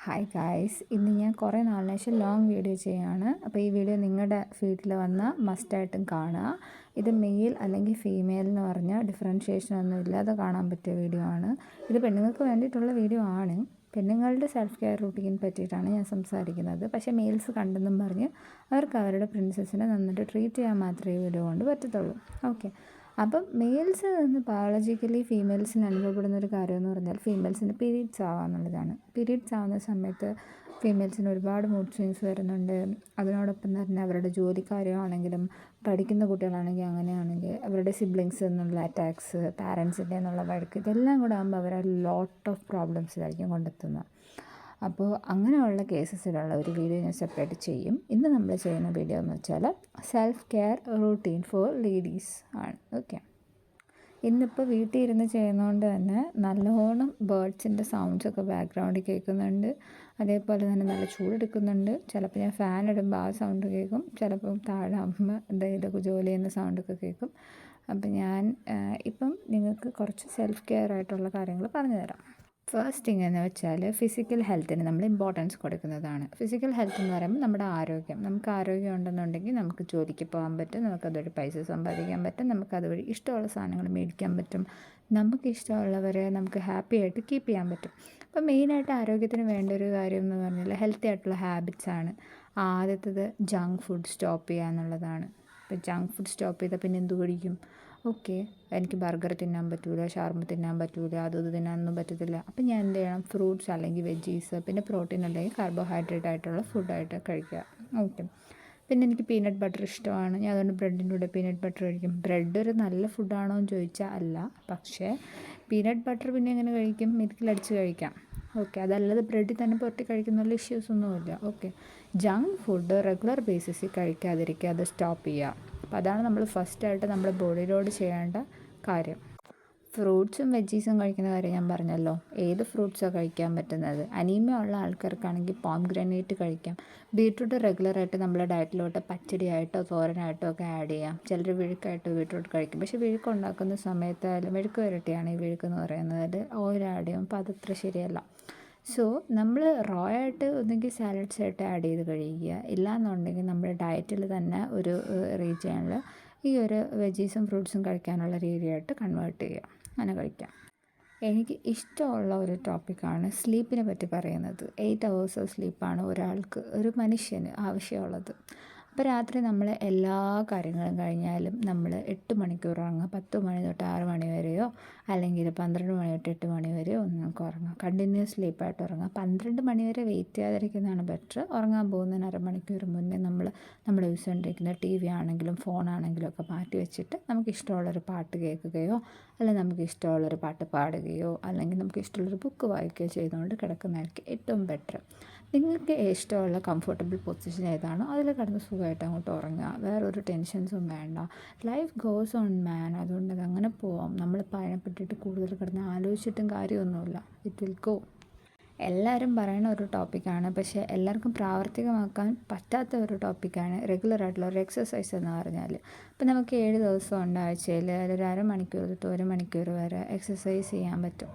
Hi guys, ഇന്ന് ഞാൻ കുറേ നാളിന് ശേഷം ലോങ് വീഡിയോ ചെയ്യുകയാണ്. അപ്പോൾ ഈ വീഡിയോ നിങ്ങളുടെ ഫീഡിൽ വന്ന മസ്റ്റായിട്ടും കാണുക. ഇത് മെയിൽ അല്ലെങ്കിൽ ഫീമെയിൽ എന്ന് പറഞ്ഞാൽ ഡിഫറൻഷിയേഷൻ ഒന്നും ഇല്ലാതെ കാണാൻ പറ്റിയ വീഡിയോ ആണ്. ഇത് പെണ്ണുങ്ങൾക്ക് വേണ്ടിയിട്ടുള്ള വീഡിയോ ആണ്. പെണ്ണുങ്ങളുടെ സെൽഫ് കെയർ റൂട്ടീൻ പറ്റിയിട്ടാണ് ഞാൻ സംസാരിക്കുന്നത്. പക്ഷേ മെയിൽസ് കണ്ടെന്നും പറഞ്ഞ് അവർക്ക് അവരുടെ പ്രിൻസസിനെ നന്നായിട്ട് ട്രീറ്റ് ചെയ്യാൻ മാത്രമേ ഈ വീഡിയോ കൊണ്ട് പറ്റത്തുള്ളൂ. ഓക്കെ, അപ്പം മെയിൽസിൽ നിന്ന് ബയോളജിക്കലി ഫീമെയിൽസിന് അനുഭവപ്പെടുന്ന ഒരു കാര്യമെന്ന് പറഞ്ഞാൽ ഫീമെയിൽസിന് പീരീഡ്സ് ആവുക എന്നുള്ളതാണ്. പീരീഡ്സ് ആവുന്ന സമയത്ത് ഫീമെയിൽസിന് ഒരുപാട് മൂഡ് സ്വിങ്സ് വരുന്നുണ്ട്. അതിനോടൊപ്പം തന്നെ അവരുടെ ജോലിക്കാര്യമാണെങ്കിലും പഠിക്കുന്ന കുട്ടികളാണെങ്കിൽ അങ്ങനെയാണെങ്കിൽ അവരുടെ സിബ്ലിങ്സ് എന്നുള്ള അറ്റാക്സ്, പാരൻസിൻ്റെ എന്നുള്ള വഴക്ക്, ഇതെല്ലാം കൂടെ ആകുമ്പോൾ അവർ ലോട്ട് ഓഫ് പ്രോബ്ലംസിലായിരിക്കും കൊണ്ടെത്തുന്നത്. അപ്പോൾ അങ്ങനെയുള്ള കേസസിലുള്ള ഒരു വീഡിയോ ഞാൻ സെപ്പറേറ്റ് ചെയ്യും. ഇന്ന് നമ്മൾ ചെയ്യുന്ന വീഡിയോ എന്ന് വെച്ചാൽ self care routine for ladies ആണ്. ഓക്കെ, ഇന്നിപ്പോൾ വീട്ടിൽ ഇരുന്ന് ചെയ്യുന്നതുകൊണ്ട് തന്നെ നല്ലോണം ബേർഡ്സിൻ്റെ സൗണ്ട്സൊക്കെ ബാക്ക്ഗ്രൗണ്ടിൽ കേൾക്കുന്നുണ്ട്. അതേപോലെ തന്നെ നല്ല ചൂടെടുക്കുന്നുണ്ട്. ചിലപ്പോൾ ഞാൻ ഫാൻ ഇടുമ്പോൾ ആ സൗണ്ട് കേൾക്കും, ചിലപ്പം താഴെ അമ്മ എന്തെങ്കിലുമൊക്കെ ജോലി ചെയ്യുന്ന സൗണ്ടൊക്കെ കേൾക്കും. അപ്പം ഞാൻ ഇപ്പം നിങ്ങൾക്ക് കുറച്ച് സെൽഫ് കെയർ ആയിട്ടുള്ള കാര്യങ്ങൾ പറഞ്ഞു തരാം. ഫസ്റ്റ് തിങ് എന്ന് വെച്ചാൽ ഫിസിക്കൽ ഹെൽത്തിന് നമ്മൾ ഇമ്പോർട്ടൻസ് കൊടുക്കുന്നതാണ്. ഫിസിക്കൽ ഹെൽത്ത് എന്ന് പറയുമ്പോൾ നമ്മുടെ ആരോഗ്യം. നമുക്ക് ആരോഗ്യം ഉണ്ടെന്നുണ്ടെങ്കിൽ നമുക്ക് ജോലിക്ക് പോകാൻ പറ്റും, നമുക്കതുവഴി പൈസ സമ്പാദിക്കാൻ പറ്റും, നമുക്കതുവഴി ഇഷ്ടമുള്ള സാധനങ്ങൾ മേടിക്കാൻ പറ്റും, നമുക്ക് ഇഷ്ടമുള്ളവരെ നമുക്ക് ഹാപ്പി ആയിട്ട് കീപ്പ് ചെയ്യാൻ പറ്റും. അപ്പോൾ മെയിനായിട്ട് ആരോഗ്യത്തിന് വേണ്ട ഒരു കാര്യം എന്ന് പറഞ്ഞാൽ ഹെൽത്തി ആയിട്ടുള്ള ഹാബിറ്റ്സാണ്. ആദ്യത്തേത് ജങ്ക് ഫുഡ് സ്റ്റോപ്പ് ചെയ്യുക എന്നുള്ളതാണ്. ഇപ്പോൾ ജങ്ക് ഫുഡ് സ്റ്റോപ്പ് ചെയ്താൽ പിന്നെ എന്ത് കഴിക്കും? ഓക്കെ, എനിക്ക് ബർഗർ തിന്നാൻ പറ്റില്ല, ഷവർമ തിന്നാൻ പറ്റില്ല, അത് തിന്നാനൊന്നും പറ്റത്തില്ല. അപ്പം ഞാൻ എന്ത് ചെയ്യണം? ഫ്രൂട്ട്സ് അല്ലെങ്കിൽ വെജീസ്, പിന്നെ പ്രോട്ടീൻ അല്ലെങ്കിൽ കാർബോഹൈഡ്രേറ്റ് ആയിട്ടുള്ള ഫുഡായിട്ട് കഴിക്കുക. ഓക്കെ, പിന്നെ എനിക്ക് പീനട്ട് ബട്ടർ ഇഷ്ടമാണ്. ഞാൻ അതുകൊണ്ട് ബ്രെഡിൻ്റെ കൂടെ പീനട്ട് ബട്ടർ കഴിക്കും. ബ്രെഡ് ഒരു നല്ല ഫുഡാണോ എന്ന് ചോദിച്ചാൽ അല്ല, പക്ഷേ പീനട്ട് ബട്ടർ പിന്നെ എങ്ങനെ കഴിക്കും? മിൽക്കിലടിച്ച് കഴിക്കാം. ഓക്കെ, അതല്ലാതെ ബ്രെഡിൽ തന്നെ പുരട്ടി കഴിക്കുന്നതിൽ ഇഷ്യൂസൊന്നുമില്ല. ഓക്കെ, ജങ്ക് ഫുഡ് റെഗുലർ ബേസിസിൽ കഴിക്കാതിരിക്കുക, അത് സ്റ്റോപ്പ് ചെയ്യുക. അപ്പോൾ അതാണ് നമ്മൾ ഫസ്റ്റായിട്ട് നമ്മുടെ ബോഡിയിലോട് ചെയ്യേണ്ട കാര്യം. ഫ്രൂട്ട്സും വെജീസും കഴിക്കുന്ന കാര്യം ഞാൻ പറഞ്ഞല്ലോ. ഏത് ഫ്രൂട്ട്സാണ് കഴിക്കാൻ പറ്റുന്നത്? അനീമിയ ഉള്ള ആൾക്കാർക്കാണെങ്കിൽ പോംഗ്രാനൈറ്റ് കഴിക്കാം. ബീട്രൂട്ട് റെഗുലറായിട്ട് നമ്മുടെ ഡയറ്റിലോട്ട് പച്ചടിയായിട്ടോ തോരനായിട്ടോ ഒക്കെ ആഡ് ചെയ്യാം. ചിലർ വിഴുക്കായിട്ടോ ബീട്രൂട്ട് കഴിക്കും. പക്ഷേ വിഴുക്ക് ഉണ്ടാക്കുന്ന സമയത്തായാലും മെഴുക്ക് വരട്ടിയാണ് ഈ വിഴുക്കെന്ന് പറയുന്നത്, ഓയിൽ ആഡ് ചെയ്യും. അപ്പോൾ അതത്ര ശരിയല്ല. സോ നമ്മൾ റോ ആയിട്ട് ഒന്നെങ്കിൽ സാലഡ്സ് ആയിട്ട് ആഡ് ചെയ്ത് കഴിക്കുക, ഇല്ലയെന്നുണ്ടെങ്കിൽ നമ്മുടെ ഡയറ്റിൽ തന്നെ ഒരു റീജിയനിൽ ഈ ഒരു വെജീസും ഫ്രൂട്ട്സും കഴിക്കാനുള്ള രീതിയായിട്ട് കൺവേർട്ട് ചെയ്യുക, അങ്ങനെ കഴിക്കാം. എനിക്ക് ഇഷ്ടമുള്ള ഒരു ടോപ്പിക്കാണ് സ്ലീപ്പിനെ പറ്റി പറയുന്നത്. 8 hours ഓഫ് സ്ലീപ്പാണ് ഒരാൾക്ക്, ഒരു മനുഷ്യന് ആവശ്യമുള്ളത്. അപ്പോൾ രാത്രി നമ്മൾ എല്ലാ കാര്യങ്ങളും കഴിഞ്ഞാലും നമ്മൾ 8 മണിക്കൂർ ഉറങ്ങുക. 10 മണി തൊട്ട് 6 മണി വരെയോ അല്ലെങ്കിൽ 12 മണി തൊട്ട് 8 മണി വരെയോ നമുക്ക് ഉറങ്ങാം. കണ്ടിന്യൂസ് സ്ലീപ്പായിട്ട് ഉറങ്ങുക. 12 മണി വരെ വെയിറ്റ് ചെയ്യാതിരിക്കുന്നതാണ് ബെറ്റർ. ഉറങ്ങാൻ പോകുന്നതിന് അരമണിക്കൂർ മുന്നേ നമ്മൾ യൂസ് ചെയ്തുകൊണ്ടിരിക്കുന്ന TV ആണെങ്കിലും ഫോണാണെങ്കിലും ഒക്കെ മാറ്റി വെച്ചിട്ട് നമുക്ക് ഇഷ്ടമുള്ളൊരു പാട്ട് കേൾക്കുകയോ അല്ലെങ്കിൽ നമുക്ക് ഇഷ്ടമുള്ളൊരു പാട്ട് പാടുകയോ അല്ലെങ്കിൽ നമുക്ക് ഇഷ്ടമുള്ളൊരു ബുക്ക് വായിക്കുകയോ ചെയ്തുകൊണ്ട് കിടക്കുന്നതായിരിക്കും ഏറ്റവും ബെറ്റർ. നിങ്ങൾക്ക് ഇഷ്ടമുള്ള കംഫർട്ടബിൾ പൊസിഷൻ ഏതാണോ അതിൽ കിടന്ന് സുഖമായിട്ട് അങ്ങോട്ട് ഉറങ്ങുക. വേറൊരു ടെൻഷൻസും വേണ്ട. Life goes on man. അതുകൊണ്ട് അതങ്ങനെ പോവാം. നമ്മളിപ്പോൾ അതിനെപ്പറ്റിയിട്ട് കൂടുതൽ കിടന്ന് ആലോചിച്ചിട്ടും കാര്യമൊന്നുമില്ല. It will go. എല്ലാവരും പറയുന്ന ഒരു ടോപ്പിക്കാണ്, പക്ഷേ എല്ലാവർക്കും പ്രാവർത്തികമാക്കാൻ പറ്റാത്ത ഒരു ടോപ്പിക്കാണ് റെഗുലറായിട്ടുള്ള ഒരു എക്സസൈസ് എന്ന് പറഞ്ഞാൽ. അപ്പോൾ നമുക്ക് 7 ദിവസം ഉണ്ട് ആഴ്ചയിൽ, ഒരു അരമണിക്കൂർ തൊട്ട് 1 മണിക്കൂർ വരെ എക്സസൈസ് ചെയ്യാൻ പറ്റും.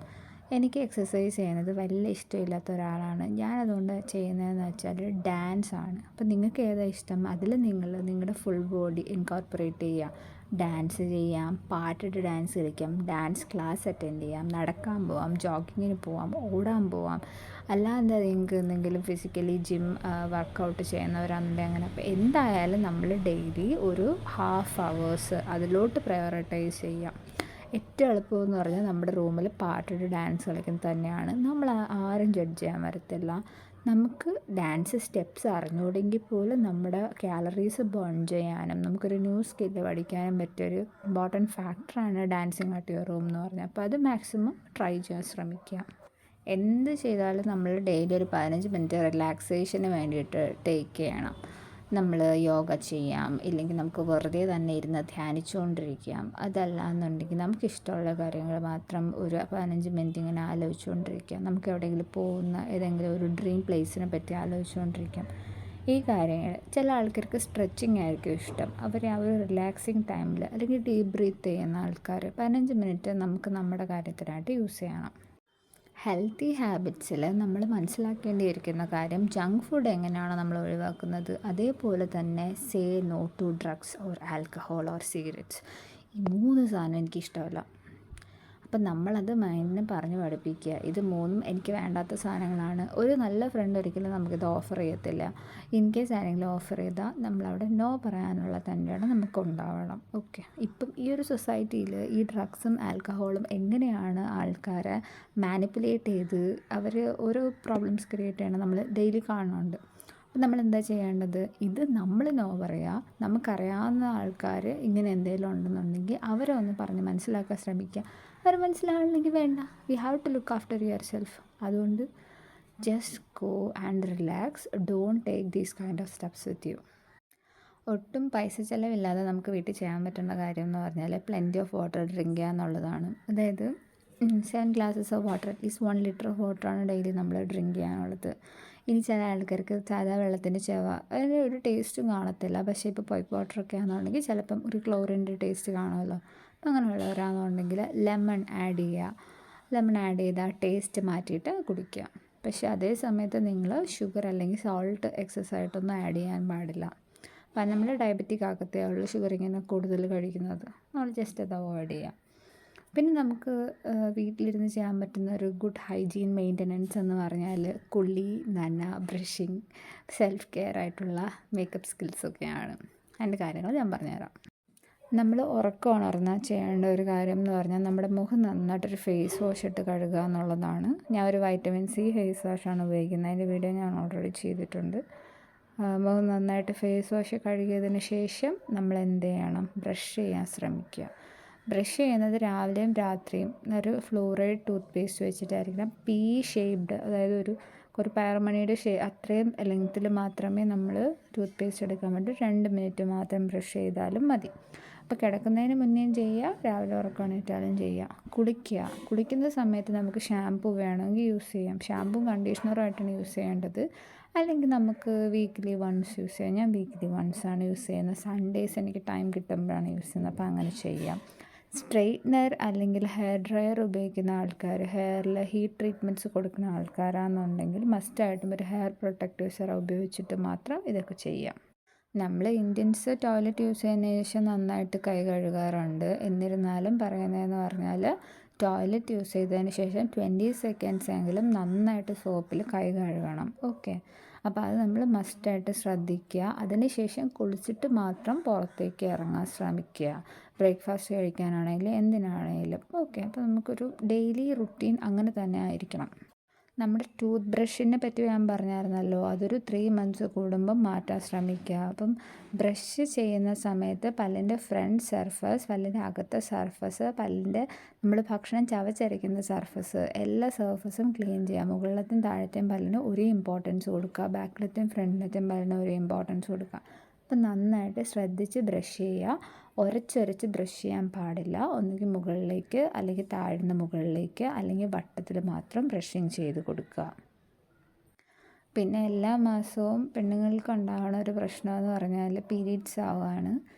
എനിക്ക് എക്സസൈസ് ചെയ്യുന്നത് വലിയ ഇഷ്ടമില്ലാത്ത ഒരാളാണ് ഞാൻ. അതുകൊണ്ട് ചെയ്യുന്നതെന്ന് വെച്ചാൽ ഡാൻസാണ്. അപ്പോൾ നിങ്ങൾക്ക് ഏതാണ് ഇഷ്ടം? അതിൽ നിങ്ങളുടെ ഫുൾ ബോഡി ഇൻകോർപ്പറേറ്റ് ചെയ്യുക. ഡാൻസ് ചെയ്യാം, പാട്ടിട്ട് ഡാൻസ് കളിക്കാം, ഡാൻസ് ക്ലാസ് അറ്റൻഡ് ചെയ്യാം, നടക്കാൻ പോവാം, ജോഗിങ്ങിന് പോവാം, ഓടാൻ പോവാം. അല്ലാതെ നിങ്ങൾക്ക് എന്തെങ്കിലും ഫിസിക്കലി ജിം വർക്കൗട്ട് ചെയ്യുന്നവരാണെന്നുണ്ടെങ്കിൽ അങ്ങനെ. അപ്പോൾ എന്തായാലും നമ്മൾ ഡെയിലി ഒരു ½ hours അതിലോട്ട് പ്രയോറിറ്റൈസ് ചെയ്യാം. ഏറ്റവും എളുപ്പമെന്ന് പറഞ്ഞാൽ നമ്മുടെ റൂമിൽ പാട്ടിട്ട് ഡാൻസ് കളിക്കുന്നത് തന്നെയാണ്. നമ്മൾ ആരും ജഡ്ജ് ചെയ്യാൻ വരത്തില്ല. നമുക്ക് ഡാൻസ് സ്റ്റെപ്സ് അറിഞ്ഞുകൂടെങ്കിൽ പോലും നമ്മുടെ കാലറീസ് ബേൺ ചെയ്യാനും നമുക്കൊരു ന്യൂ സ്കില്ല് പഠിക്കാനും പറ്റിയൊരു ഇമ്പോർട്ടൻറ്റ് ഫാക്ടറാണ് ഡാൻസിങ് അറ്റ് യുവർ റൂം എന്ന് പറഞ്ഞാൽ. അപ്പോൾ അത് മാക്സിമം ട്രൈ ചെയ്യാൻ ശ്രമിക്കുക. എന്ത് ചെയ്താലും നമ്മൾ ഡെയിലി ഒരു 15 മിനിറ്റ് റിലാക്സേഷന് വേണ്ടിയിട്ട് ടേക്ക് ചെയ്യണം. നമ്മൾ യോഗ ചെയ്യാം, ഇല്ലെങ്കിൽ നമുക്ക് വെറുതെ തന്നെ ഇരുന്ന് ധ്യാനിച്ചുകൊണ്ടിരിക്കാം. അതല്ല എന്നുണ്ടെങ്കിൽ നമുക്കിഷ്ടമുള്ള കാര്യങ്ങൾ മാത്രം ഒരു 15 മിനിറ്റ് ഇങ്ങനെ ആലോചിച്ചുകൊണ്ടിരിക്കാം. നമുക്ക് എവിടെയെങ്കിലും പോകുന്ന ഏതെങ്കിലും ഒരു ഡ്രീം പ്ലേസിനെ പറ്റി ആലോചിച്ചുകൊണ്ടിരിക്കാം. ഈ കാര്യങ്ങൾ ചില ആൾക്കാർക്ക് സ്ട്രെച്ചിങ് ആയിരിക്കും ഇഷ്ടം. അവർ ആ ഒരു റിലാക്സിങ് ടൈമിൽ അല്ലെങ്കിൽ ഡീപ്പ് ബ്രീത്ത് ചെയ്യുന്ന ആൾക്കാർ 15 മിനിറ്റ് നമുക്ക് നമ്മുടെ കാര്യത്തിനായിട്ട് യൂസ് ചെയ്യണം. ഹെൽത്തി ഹാബിറ്റ്സിൽ നമ്മൾ മനസ്സിലാക്കേണ്ടിയിരിക്കുന്ന കാര്യം ജങ്ക് ഫുഡ് എങ്ങനെയാണോ നമ്മൾ ഒഴിവാക്കുന്നത് അതേപോലെ തന്നെ say no to drugs or alcohol or cigarettes. ഈ 3 സാധനം എനിക്കിഷ്ടമല്ല. അപ്പം നമ്മളത് മൈൻഡിനെ പറഞ്ഞ് പഠിപ്പിക്കുക, ഇത് 3ഉം എനിക്ക് വേണ്ടാത്ത സാധനങ്ങളാണ്. ഒരു നല്ല ഫ്രണ്ട് ഒരിക്കലും നമുക്കിത് ഓഫർ ചെയ്യത്തില്ല. ഇൻ കേസ് ആരെങ്കിലും ഓഫർ ചെയ്താൽ നമ്മളവിടെ നോ പറയാനുള്ള തന്നെയാണ് നമുക്കുണ്ടാവണം. ഓക്കെ, ഇപ്പം ഈ ഒരു സൊസൈറ്റിയിൽ ഈ ഡ്രഗ്സും ആൽക്കഹോളും എങ്ങനെയാണ് ആൾക്കാരെ മാനിപ്പുലേറ്റ് ചെയ്ത് അവർ ഓരോ പ്രോബ്ലംസ് ക്രിയേറ്റ് ചെയ്യണം നമ്മൾ ഡെയിലി കാണുന്നുണ്ട്. അപ്പം നമ്മളെന്താ ചെയ്യേണ്ടത്? ഇത് നമ്മൾ നോ പറയുക, നമുക്കറിയാവുന്ന ആൾക്കാർ ഇങ്ങനെ എന്തെങ്കിലും ഉണ്ടെന്നുണ്ടെങ്കിൽ അവരെ ഒന്ന് പറഞ്ഞ് മനസ്സിലാക്കാൻ ശ്രമിക്കുക. അവർ മനസ്സിലാവണമെങ്കിൽ വേണ്ട, we have to look after yourself. അതുകൊണ്ട് just go and relax, don't take these kind of steps with you. ഒട്ടും പൈസ ചിലവില്ലാതെ നമുക്ക് വീട്ടിൽ ചെയ്യാൻ പറ്റുന്ന കാര്യം എന്ന് പറഞ്ഞാൽ പ്ലെൻറ്റി ഓഫ് വാട്ടർ ഡ്രിങ്ക് ചെയ്യുക എന്നുള്ളതാണ്. അതായത് 7 glasses of water, at least 1 liter of വാട്ടറാണ് ഡെയിലി നമ്മൾ ഡ്രിങ്ക് ചെയ്യാനുള്ളത്. ഇനി ചില ആൾക്കാർക്ക് സാധാ വെള്ളത്തിൻ്റെ ചെവ, അതിന് ഒരു ടേസ്റ്റും കാണത്തില്ല. പക്ഷേ ഇപ്പോൾ പൈപ്പ് വാട്ടറൊക്കെ ആണെന്നുണ്ടെങ്കിൽ ചിലപ്പം ഒരു ക്ലോറിൻ്റെ ടേസ്റ്റ് കാണുമല്ലോ. അപ്പം അങ്ങനെയുള്ളവരാണെന്നുണ്ടെങ്കിൽ ലെമൺ ആഡ് ചെയ്യുക. ലെമൺ ആഡ് ചെയ്താൽ ടേസ്റ്റ് മാറ്റിയിട്ട് കുടിക്കുക. പക്ഷേ അതേ സമയത്ത് നിങ്ങൾ ഷുഗർ അല്ലെങ്കിൽ സോൾട്ട് എക്സസ് ആയിട്ടൊന്നും ആഡ് ചെയ്യാൻ പാടില്ല. അപ്പം നമ്മൾ ഡയബറ്റിക് ആക്കത്തേ ഉള്ളൂ ഷുഗർ ഇങ്ങനെ കൂടുതൽ കഴിക്കുന്നത്. നമ്മൾ ജസ്റ്റ് അത് അവോയ്ഡ് ചെയ്യാം. പിന്നെ നമുക്ക് വീട്ടിലിരുന്ന് ചെയ്യാൻ പറ്റുന്ന ഒരു ഗുഡ് ഹൈജീൻ മെയിൻ്റനൻസ് എന്ന് പറഞ്ഞാൽ കുളി, നന, ബ്രഷിങ്, സെൽഫ് കെയർ ആയിട്ടുള്ള മേക്കപ്പ് സ്കിൽസൊക്കെയാണ്. അതിൻ്റെ കാര്യങ്ങൾ ഞാൻ പറഞ്ഞുതരാം. നമ്മൾ ഉറക്കം ഉണർന്നാൽ ചെയ്യേണ്ട ഒരു കാര്യം എന്ന് പറഞ്ഞാൽ നമ്മുടെ മുഖം നന്നായിട്ടൊരു ഫേസ് വാഷ് ഇട്ട് കഴുകുക എന്നുള്ളതാണ്. ഞാൻ ഒരു വൈറ്റമിൻ സി ഫേസ് വാഷാണ് ഉപയോഗിക്കുന്നത്. അതിൻ്റെ വീഡിയോ ഞാൻ ഓൾറെഡി ചെയ്തിട്ടുണ്ട്. മുഖം നന്നായിട്ട് ഫേസ് വാഷ് കഴുകിയതിന് ശേഷം നമ്മൾ എന്ത് ചെയ്യണം? ബ്രഷ് ചെയ്യാൻ ശ്രമിക്കുക. ബ്രഷ് ചെയ്യുന്നത് രാവിലെയും രാത്രിയും ഒരു ഫ്ലൂറൈഡ് ടൂത്ത് പേസ്റ്റ് വെച്ചിട്ടായിരിക്കണം. പി ഷേപ്ഡ്, അതായത് ഒരു പയർമണിയുടെ അത്രയും ലെങ്ത്തിൽ മാത്രമേ നമ്മൾ ടൂത്ത് പേസ്റ്റ് എടുക്കാൻ പറ്റൂ. 2 മിനിറ്റ് മാത്രം ബ്രഷ് ചെയ്താലും മതി. അപ്പോൾ കിടക്കുന്നതിന് മുന്നേയും ചെയ്യുക, രാവിലെ ഉറക്കം എണീറ്റാലും ചെയ്യുക. കുളിക്കുന്ന സമയത്ത് നമുക്ക് ഷാമ്പു വേണമെങ്കിൽ യൂസ് ചെയ്യാം. ഷാമ്പും കണ്ടീഷണറുമായിട്ടാണ് യൂസ് ചെയ്യേണ്ടത്. അല്ലെങ്കിൽ നമുക്ക് വീക്ക്ലി വൺസ് യൂസ് ചെയ്യാം. ഞാൻ വീക്ക്ലി വൺസാണ് യൂസ് ചെയ്യുന്നത്. സൺഡേയ്സ് എനിക്ക് ടൈം കിട്ടുമ്പോഴാണ് യൂസ് ചെയ്യുന്നത്. അപ്പോൾ അങ്ങനെ ചെയ്യാം. സ്ട്രെയിറ്റ്നർ അല്ലെങ്കിൽ ഹെയർ ഡ്രയർ ഉപയോഗിക്കുന്ന ആൾക്കാർ, ഹെയറിൽ ഹീറ്റ് ട്രീറ്റ്മെൻറ്റ്സ് കൊടുക്കുന്ന ആൾക്കാരാണെന്നുണ്ടെങ്കിൽ മസ്റ്റായിട്ടും ഒരു ഹെയർ പ്രൊട്ടക്റ്റീവ് സെറം ഉപയോഗിച്ചിട്ട് മാത്രം ഇതൊക്കെ ചെയ്യാം. നമ്മൾ ഇന്ത്യൻസ് ടോയ്ലറ്റ് യൂസ് ചെയ്യുന്നതിന് ശേഷം നന്നായിട്ട് കൈ കഴുകാറുണ്ട്. എന്നിരുന്നാലും പറയുന്നതെന്ന് പറഞ്ഞാൽ ടോയ്ലറ്റ് യൂസ് ചെയ്തതിന് ശേഷം 20 seconds എങ്കിലും നന്നായിട്ട് സോപ്പിൽ കൈ കഴുകണം. ഓക്കെ, അപ്പോൾ അത് നമ്മൾ മസ്റ്റായിട്ട് ശ്രദ്ധിക്കുക. അതിനുശേഷം കുളിച്ചിട്ട് മാത്രം പുറത്തേക്ക് ഇറങ്ങാൻ ശ്രമിക്കുക. ബ്രേക്ക്ഫാസ്റ്റ് കഴിക്കാനാണെങ്കിലും എന്തിനാണെങ്കിലും. ഓക്കെ, അപ്പോൾ നമുക്കൊരു ഡെയിലി റുട്ടീൻ അങ്ങനെ തന്നെ ആയിരിക്കണം. നമ്മുടെ ടൂത്ത് ബ്രഷിനെ പറ്റി ഞാൻ പറഞ്ഞായിരുന്നല്ലോ, അതൊരു 3 months കൂടുമ്പം മാറ്റാൻ ശ്രമിക്കുക. അപ്പം ബ്രഷ് ചെയ്യുന്ന സമയത്ത് പല്ലിൻ്റെ ഫ്രണ്ട് സർഫസ്, പല്ലിൻ്റെ അകത്തെ സർഫസ്, പല്ലിൻ്റെ നമ്മൾ ഭക്ഷണം ചവച്ചരയ്ക്കുന്ന സർഫസ്, എല്ലാ സർഫസും ക്ലീൻ ചെയ്യുക. മുകളിലത്തെയും താഴത്തെയും പല്ലിന് ഒരേ ഇമ്പോർട്ടൻസ് കൊടുക്കുക. ബാക്കിലത്തെയും ഫ്രണ്ടിലത്തെയും പല്ലിന് ഒരേ ഇമ്പോർട്ടൻസ് കൊടുക്കുക. അപ്പം നന്നായിട്ട് ശ്രദ്ധിച്ച് ബ്രഷ് ചെയ്യുക. ഉരച്ചൊരച്ച് ബ്രഷ് ചെയ്യാൻ പാടില്ല. ഒന്നുകിൽ മുകളിലേക്ക്, അല്ലെങ്കിൽ താഴ്ന്ന മുകളിലേക്ക്, അല്ലെങ്കിൽ വട്ടത്തിൽ മാത്രം ബ്രഷിങ് ചെയ്ത് കൊടുക്കുക. പിന്നെ എല്ലാ മാസവും പെണ്ണുങ്ങൾക്ക് ഉണ്ടാകുന്ന ഒരു പ്രശ്നമെന്ന് പറഞ്ഞാൽ പീരീഡ്സ് ആവുകയാണ്.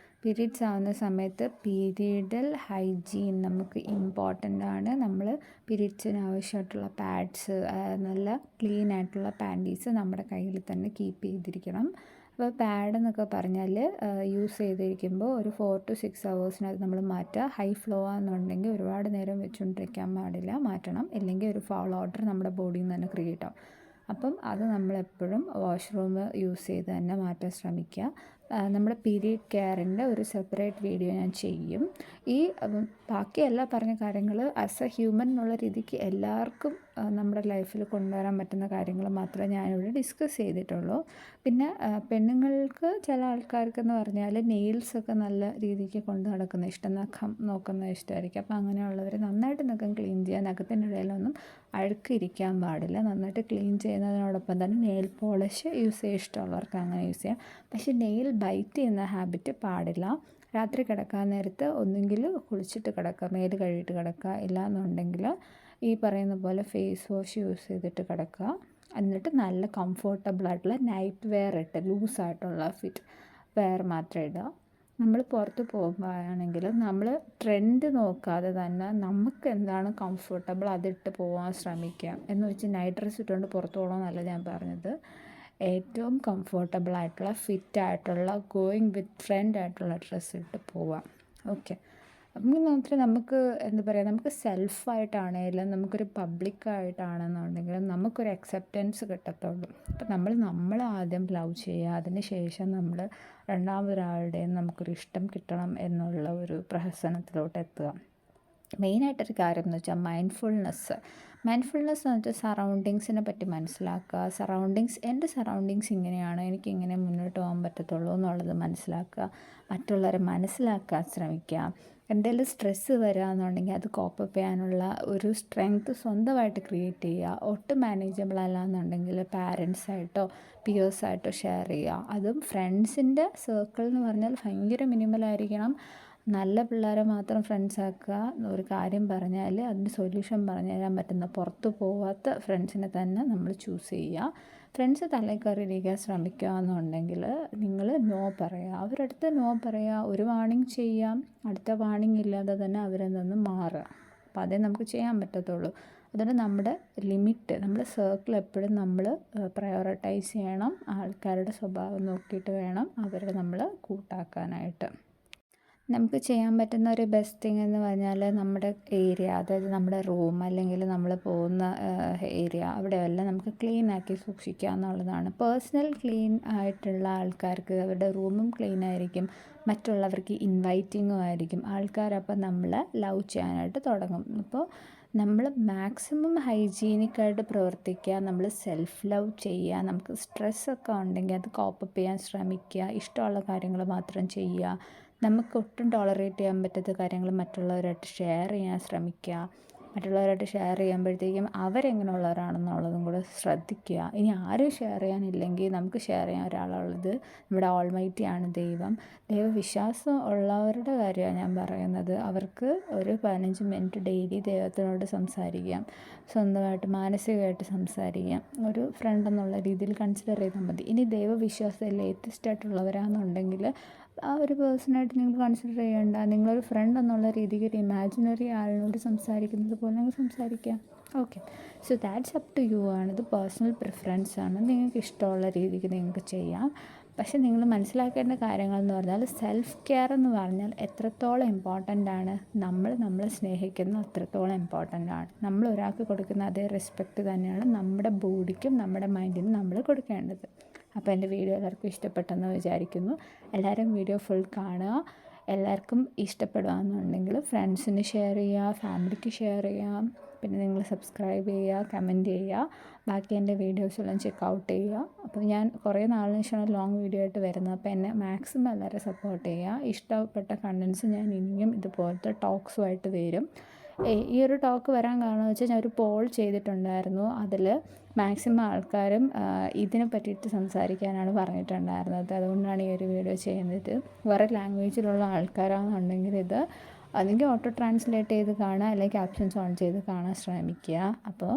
പീരീഡ്സ് ആവുന്ന സമയത്ത് പീരീഡൽ ഹൈജീൻ നമുക്ക് ഇമ്പോർട്ടൻ്റ് ആണ്. നമ്മൾ പീരീഡ്സിന് ആവശ്യമായിട്ടുള്ള പാഡ്സ്, നല്ല ക്ലീൻ ആയിട്ടുള്ള പാൻറ്റീസ് നമ്മുടെ കയ്യിൽ തന്നെ കീപ്പ് ചെയ്തിരിക്കണം. അപ്പോൾ പാഡ് എന്നൊക്കെ പറഞ്ഞാൽ യൂസ് ചെയ്തിരിക്കുമ്പോൾ ഒരു 4 to 6 hours നമ്മൾ മാറ്റുക. ഹൈ ഫ്ലോ ആണെന്നുണ്ടെങ്കിൽ ഒരുപാട് നേരം വെച്ചുകൊണ്ടിരിക്കാൻ പാടില്ല, മാറ്റണം. ഇല്ലെങ്കിൽ ഒരു ഫൗൾ ഓർഡർ നമ്മുടെ ബോഡിയിൽ നിന്ന് തന്നെ ക്രിയേറ്റ് ആവും. അപ്പം അത് നമ്മളെപ്പോഴും വാഷ്റൂം യൂസ് ചെയ്ത് തന്നെ മാറ്റാൻ ശ്രമിക്കുക. നമ്മുടെ പീരീഡ് കെയറിൻ്റെ ഒരു സെപ്പറേറ്റ് വീഡിയോ ഞാൻ ചെയ്യും. ഈ ബാക്കി എല്ലാ പറഞ്ഞ കാര്യങ്ങൾ ആസ് എ ഹ്യൂമൻ എന്നുള്ള രീതിക്ക് എല്ലാവർക്കും നമ്മുടെ ലൈഫിൽ കൊണ്ടുവരാൻ പറ്റുന്ന കാര്യങ്ങൾ മാത്രമേ ഞാനിവിടെ ഡിസ്കസ് ചെയ്തിട്ടുള്ളൂ. പിന്നെ പെണ്ണുങ്ങൾക്ക് ചില ആൾക്കാർക്കെന്ന് പറഞ്ഞാൽ നെയിൽസൊക്കെ നല്ല രീതിക്ക് കൊണ്ട് നടക്കുന്ന ഇഷ്ടം, നഖം നോക്കുന്ന ഇഷ്ടമായിരിക്കും. അപ്പോൾ അങ്ങനെയുള്ളവർ നന്നായിട്ട് നഖം ക്ലീൻ ചെയ്യുക. നഖത്തിൻ്റെ ഇടയിലൊന്നും അഴുക്ക് ഇരിക്കാൻ പാടില്ല. നന്നായിട്ട് ക്ലീൻ ചെയ്യുന്നതിനോടൊപ്പം തന്നെ നെയിൽ പോളിഷ് യൂസ് ചെയ്യാൻ ഇഷ്ടമുള്ളവർക്ക് അങ്ങനെ യൂസ് ചെയ്യാം. പക്ഷേ നെയിൽ ബൈറ്റ് ചെയ്യുന്ന ഹാബിറ്റ് പാടില്ല. രാത്രി കിടക്കാൻ നേരത്ത് ഒന്നുകിൽ കുളിച്ചിട്ട് കിടക്കുക, മേല് കഴുകിയിട്ട് കിടക്കുക, ഇല്ലാന്നുണ്ടെങ്കിൽ ഈ പറയുന്ന പോലെ ഫേസ് വാഷ് യൂസ് ചെയ്തിട്ട് കിടക്കുക. എന്നിട്ട് നല്ല കംഫർട്ടബിൾ ആയിട്ടുള്ള നൈറ്റ് വെയർ ഇട്ട്, ലൂസായിട്ടുള്ള ഫിറ്റ് വെയർ മാത്രം ഇടുക. നമ്മൾ പുറത്ത് പോകുമ്പോഴാണെങ്കിലും നമ്മൾ ട്രെൻഡ് നോക്കാതെ തന്നെ നമുക്ക് എന്താണ് കംഫർട്ടബിൾ അതിട്ട് പോകാൻ ശ്രമിക്കുക. എന്ന് വെച്ച് നൈറ്റ് ഡ്രസ്സ് ഇട്ടുകൊണ്ട് പുറത്ത് പോകണമെന്നല്ല ഞാൻ പറഞ്ഞത്. ഏറ്റവും കംഫർട്ടബിൾ ആയിട്ടുള്ള ഫിറ്റായിട്ടുള്ള ഗോയിങ് വിത്ത് ഫ്രണ്ട് ആയിട്ടുള്ള ഡ്രസ്സ് ഇട്ട് പോവാം. ഓക്കെ, അപ്പം മാത്രമേ നമുക്ക് എന്താ പറയുക, നമുക്ക് സെൽഫായിട്ടാണെങ്കിലും നമുക്കൊരു പബ്ലിക്കായിട്ടാണെന്നുണ്ടെങ്കിലും നമുക്കൊരു അക്സെപ്റ്റൻസ് കിട്ടത്തുള്ളൂ. അപ്പം നമ്മൾ ആദ്യം ലവ് ചെയ്യുക, അതിന് ശേഷം നമ്മൾ രണ്ടാമതൊരാളുടെയും നമുക്കൊരു ഇഷ്ടം കിട്ടണം എന്നുള്ള ഒരു പ്രഹസനത്തിലോട്ട് എത്തുക. മെയിനായിട്ടൊരു കാര്യം എന്ന് വെച്ചാൽ മൈൻഡ്ഫുൾനെസ് എന്ന് വെച്ചാൽ സറൗണ്ടിങ്സിനെ പറ്റി മനസ്സിലാക്കുക. എൻ്റെ സറൗണ്ടിങ്സ് ഇങ്ങനെയാണ്, എനിക്കിങ്ങനെ മുന്നോട്ട് പോകാൻ പറ്റത്തുള്ളൂ എന്നുള്ളത് മനസ്സിലാക്കുക. മറ്റുള്ളവരെ മനസ്സിലാക്കാൻ ശ്രമിക്കുക. എന്തെങ്കിലും സ്ട്രെസ്സ് വരികയെന്നുണ്ടെങ്കിൽ അത് കോപ്പപ്പ് ചെയ്യാനുള്ള ഒരു സ്ട്രെങ്ത്ത് സ്വന്തമായിട്ട് ക്രിയേറ്റ് ചെയ്യുക. ഒട്ടും മാനേജബിൾ അല്ല എന്നുണ്ടെങ്കിൽ പാരൻസായിട്ടോ പിയേഴ്സായിട്ടോ ഷെയർ ചെയ്യുക. അതും ഫ്രണ്ട്സിൻ്റെ സർക്കിൾ എന്ന് പറഞ്ഞാൽ ഭയങ്കര മിനിമലായിരിക്കണം. നല്ല പിള്ളേരെ മാത്രം ഫ്രണ്ട്സാക്കുക. ഒരു കാര്യം പറഞ്ഞാൽ അതിന് സൊല്യൂഷൻ പറഞ്ഞു തരാൻ പറ്റുന്ന പുറത്ത് പോവാത്ത ഫ്രണ്ട്സിനെ തന്നെ നമ്മൾ ചൂസ് ചെയ്യുക. ഫ്രണ്ട്സ് തലയിൽ കയറിയിരിക്കാൻ ശ്രമിക്കുക എന്നുണ്ടെങ്കിൽ നിങ്ങൾ നോ പറയുക. അവരടുത്ത് നോ പറയുക, ഒരു വാണിംഗ് ചെയ്യാം, അടുത്ത വാണിംഗ് ഇല്ലാതെ തന്നെ അവരിൽ നിന്ന് മാറുക. അപ്പോൾ അതേ നമുക്ക് ചെയ്യാൻ പറ്റത്തുള്ളൂ. അതുകൊണ്ട് നമ്മുടെ ലിമിറ്റ്, നമ്മുടെ സർക്കിൾ എപ്പോഴും നമ്മൾ പ്രയോറിറ്റൈസ് ചെയ്യണം. ആൾക്കാരുടെ സ്വഭാവം നോക്കിയിട്ട് വേണം അവരെ നമ്മൾ കൂട്ടാക്കാനായിട്ട്. നമുക്ക് ചെയ്യാൻ പറ്റുന്ന ഒരു ബെസ്റ്റ് തിങ് എന്ന് പറഞ്ഞാൽ നമ്മുടെ ഏരിയ, അതായത് നമ്മുടെ റൂം അല്ലെങ്കിൽ നമ്മൾ പോകുന്ന ഏരിയ, അവിടെയെല്ലാം നമുക്ക് ക്ലീൻ ആക്കി സൂക്ഷിക്കുക എന്നുള്ളതാണ്. പേഴ്സണൽ ക്ലീൻ ആയിട്ടുള്ള ആൾക്കാർക്ക് അവരുടെ റൂമും ക്ലീൻ ആയിരിക്കും, മറ്റുള്ളവർക്ക് ഇൻവൈറ്റിങ്ങും ആയിരിക്കും. ആൾക്കാരപ്പം നമ്മളെ ലവ് ചെയ്യാനായിട്ട് തുടങ്ങും. അപ്പോൾ നമ്മൾ മാക്സിമം ഹൈജീനിക്കായിട്ട് പ്രവർത്തിക്കുക, നമ്മൾ സെൽഫ് ലവ് ചെയ്യുക. നമുക്ക് സ്ട്രെസ്സൊക്കെ ഉണ്ടെങ്കിൽ അത് കോപ്പപ്പ് ചെയ്യാൻ ശ്രമിക്കുക. ഇഷ്ടമുള്ള കാര്യങ്ങൾ മാത്രം ചെയ്യുക. നമുക്ക് ഒട്ടും ടോളറേറ്റ് ചെയ്യാൻ പറ്റാത്ത കാര്യങ്ങൾ മറ്റുള്ളവരായിട്ട് ഷെയർ ചെയ്യാൻ ശ്രമിക്കുക. മറ്റുള്ളവരായിട്ട് ഷെയർ ചെയ്യുമ്പോഴത്തേക്കും അവരെങ്ങനെയുള്ളവരാണെന്നുള്ളതും കൂടെ ശ്രദ്ധിക്കുക. ഇനി ആരും ഷെയർ ചെയ്യാനില്ലെങ്കിൽ നമുക്ക് ഷെയർ ചെയ്യാൻ ഒരാളുള്ളത് നമ്മുടെ ഓൾമൈറ്റിയാണ് ദൈവം. ദൈവവിശ്വാസം ഉള്ളവരുടെ കാര്യമാണ് ഞാൻ പറയുന്നത്. അവർക്ക് ഒരു 15 മിനിറ്റ് ഡെയിലി ദൈവത്തിനോട് സംസാരിക്കാം, സ്വന്തമായിട്ട് മാനസികമായിട്ട് സംസാരിക്കാം. ഒരു ഫ്രണ്ട് എന്നുള്ള രീതിയിൽ കൺസിഡർ ചെയ്താൽ മതി. ഇനി ദൈവവിശ്വാസം ഏത്തിസ്റ്റ് ആയിട്ടുള്ളവരാണെന്നുണ്ടെങ്കിൽ ആ ഒരു പേഴ്സണായിട്ട് നിങ്ങൾ കൺസിഡർ ചെയ്യേണ്ട. നിങ്ങളൊരു ഫ്രണ്ട് എന്നുള്ള രീതിക്ക് ഒരു ഇമാജിനറി ആളിനോട് സംസാരിക്കുന്നത് പോലെ നിങ്ങൾ സംസാരിക്കാം. Okay, so that's up to you ആണ്. ഇത് പേഴ്സണൽ പ്രിഫറൻസ് ആണ്. നിങ്ങൾക്ക് ഇഷ്ടമുള്ള രീതിക്ക് നിങ്ങൾക്ക് ചെയ്യാം. പക്ഷേ നിങ്ങൾ മനസ്സിലാക്കേണ്ട കാര്യങ്ങളെന്ന് പറഞ്ഞാൽ സെൽഫ് കെയർ എന്ന് പറഞ്ഞാൽ എത്രത്തോളം ഇമ്പോർട്ടൻ്റ് ആണ്. നമ്മളെ സ്നേഹിക്കുന്ന അത്രത്തോളം ഇമ്പോർട്ടൻ്റ് ആണ്. നമ്മൾ ഒരാൾക്ക് കൊടുക്കുന്ന അതേ റെസ്പെക്റ്റ് തന്നെയാണ് നമ്മുടെ ബോഡിക്കും നമ്മുടെ മൈൻഡിനും നമ്മൾ കൊടുക്കേണ്ടത്. അപ്പോൾ എൻ്റെ വീഡിയോ എല്ലാവർക്കും ഇഷ്ടപ്പെട്ടെന്ന് വിചാരിക്കുന്നു. എല്ലാവരും വീഡിയോ ഫുൾ കാണുക. എല്ലാവർക്കും ഇഷ്ടപ്പെടുകയെന്നുണ്ടെങ്കിൽ ഫ്രണ്ട്സിന് ഷെയർ ചെയ്യുക, ഫാമിലിക്ക് ഷെയർ ചെയ്യുക. പിന്നെ നിങ്ങൾ സബ്സ്ക്രൈബ് ചെയ്യുക, കമൻറ്റ് ചെയ്യുക. ബാക്കി എൻ്റെ വീഡിയോസെല്ലാം ചെക്കൗട്ട് ചെയ്യുക. അപ്പോൾ ഞാൻ കുറേ നാളിന് ശേഷമാണ് ലോങ് വീഡിയോ ആയിട്ട് വരുന്നത്. അപ്പോൾ എന്നെ മാക്സിമം എല്ലാവരും സപ്പോർട്ട് ചെയ്യുക. ഇഷ്ടപ്പെട്ട കണ്ടൻസ് ഞാൻ ഇനിയും ഇതുപോലത്തെ ടോക്സുമായിട്ട് വരും. ഈ ഒരു ടോക്ക് വരാൻ കാരണം വെച്ചാൽ ഞാൻ ഒരു പോൾ ചെയ്തിട്ടുണ്ടായിരുന്നു. അതിൽ മാക്സിമം ആൾക്കാരും ഇതിനെ പറ്റിയിട്ട് സംസാരിക്കാനാണ് പറഞ്ഞിട്ടുണ്ടായിരുന്നത്. അതുകൊണ്ടാണ് ഈ ഒരു വീഡിയോ ചെയ്യുന്നത്. വേറെ ലാംഗ്വേജിലുള്ള ആൾക്കാരാണെന്നുണ്ടെങ്കിൽ ഇത് അല്ലെങ്കിൽ ഓട്ടോ ട്രാൻസ്ലേറ്റ് ചെയ്ത് കാണുക, അല്ലെങ്കിൽ ക്യാപ്ഷൻസ് ഓൺ ചെയ്ത് കാണാൻ ശ്രമിക്കുക. അപ്പോൾ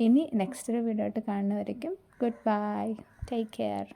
ഇനി നെക്സ്റ്റ് ഒരു വീഡിയോ ആയിട്ട് കാണുന്നവരേക്കും ഗുഡ് ബൈ, ടേക്ക് കെയർ.